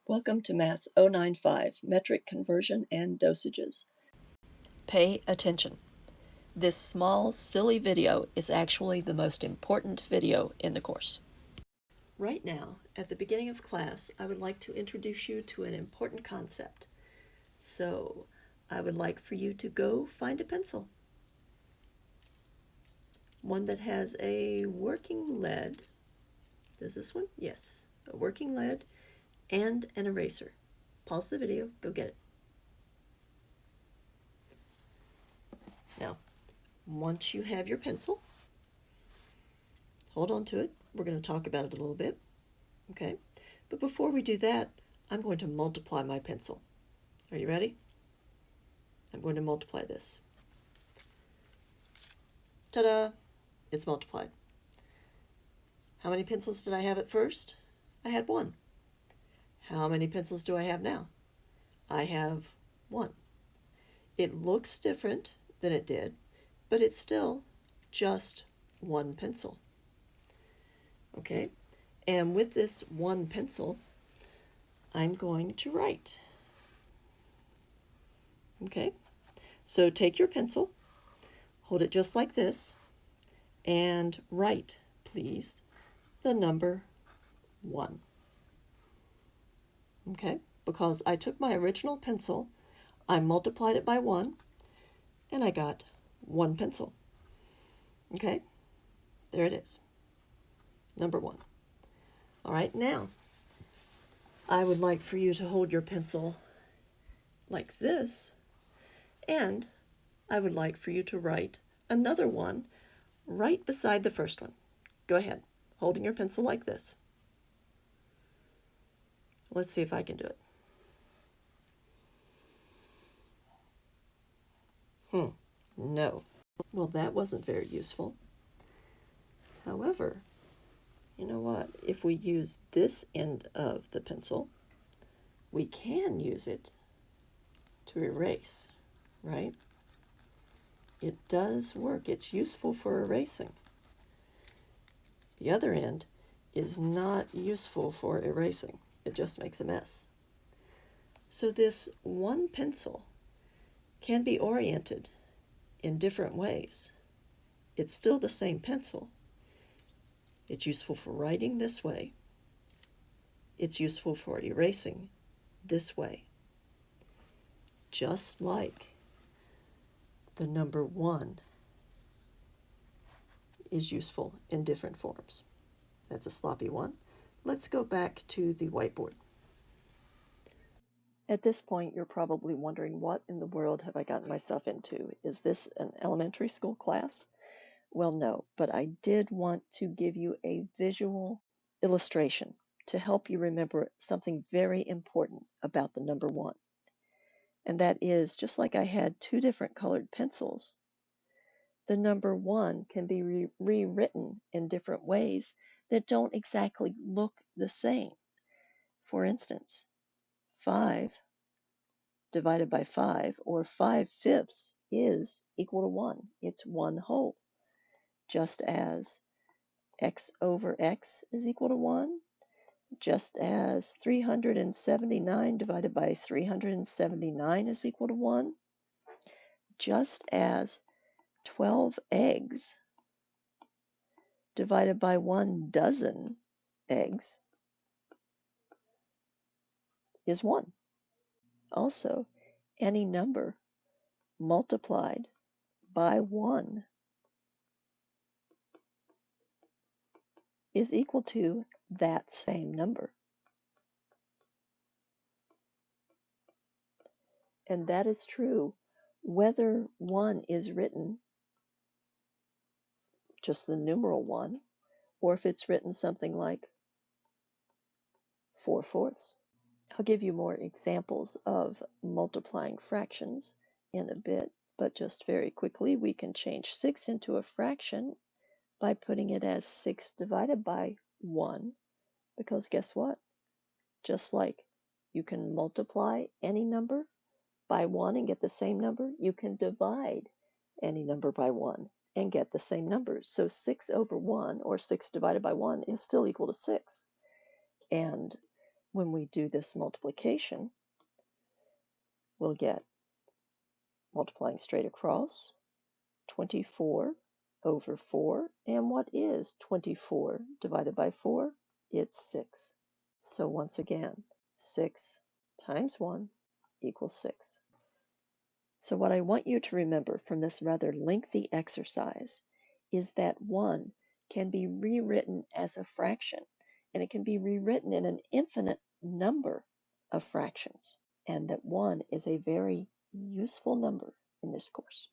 Welcome to Math 095, Metric Conversion and Dosages. Pay attention. This small, silly video is actually the most important video in the course. Right now, at the beginning of class, I would like to introduce you to an important concept. So, I would like for you to go find a pencil. One that has a working lead. Does this one? Yes. A working lead and an eraser. Pause the video, go get it. Now, once you have your pencil, hold on to it. We're going to talk about it a little bit, okay? But before we do that, I'm going to multiply my pencil. Are you ready? I'm going to multiply this. Ta-da! It's multiplied. How many pencils did I have at first? I had one. How many pencils do I have now? I have one. It looks different than it did, but it's still just one pencil. Okay, and with this one pencil, I'm going to write. Okay, so take your pencil, hold it just like this, and write, please, the number 1. Okay, because I took my original pencil, I multiplied it by 1, and I got 1 pencil. Okay, there it is, number 1. All right, now I would like for you to hold your pencil like this, and I would like for you to write another one right beside the first one. Go ahead, holding your pencil like this. Let's see if I can do it. No. Well, that wasn't very useful. However, you know what? If we use this end of the pencil, we can use it to erase, right? It does work. It's useful for erasing. The other end is not useful for erasing. It just makes a mess. So this one pencil can be oriented in different ways. It's still the same pencil. It's useful for writing this way. It's useful for erasing this way. Just like the number 1 is useful in different forms. That's a sloppy one. Let's go back to the whiteboard. At this point, you're probably wondering, what in the world have I gotten myself into? Is this an elementary school class? Well, no, but I did want to give you a visual illustration to help you remember something very important about the number 1. And that is, just like I had 2 different colored pencils, the number 1 can be rewritten in different ways that don't exactly look the same. For instance, 5 divided by 5, or 5/5, is equal to 1. It's 1 whole. Just as x over x is equal to 1, just as 379 divided by 379 is equal to 1, just as 12 eggs divided by 1 dozen eggs is 1. Also, any number multiplied by 1 is equal to that same number. And that is true whether 1 is written just the numeral 1, or if it's written something like 4/4. I'll give you more examples of multiplying fractions in a bit, but just very quickly, we can change 6 into a fraction by putting it as 6 divided by 1, because guess what? Just like you can multiply any number by 1 and get the same number, you can divide any number by 1 and get the same number. So 6 over 1, or 6 divided by 1, is still equal to 6. And When we do this multiplication, we'll get multiplying straight across 24 over 4. And what is 24 divided by 4? It's 6. So once again, 6 times 1 equals 6. So what I want you to remember from this rather lengthy exercise is that 1 can be rewritten as a fraction, and it can be rewritten in an infinite number of fractions, and that 1 is a very useful number in this course.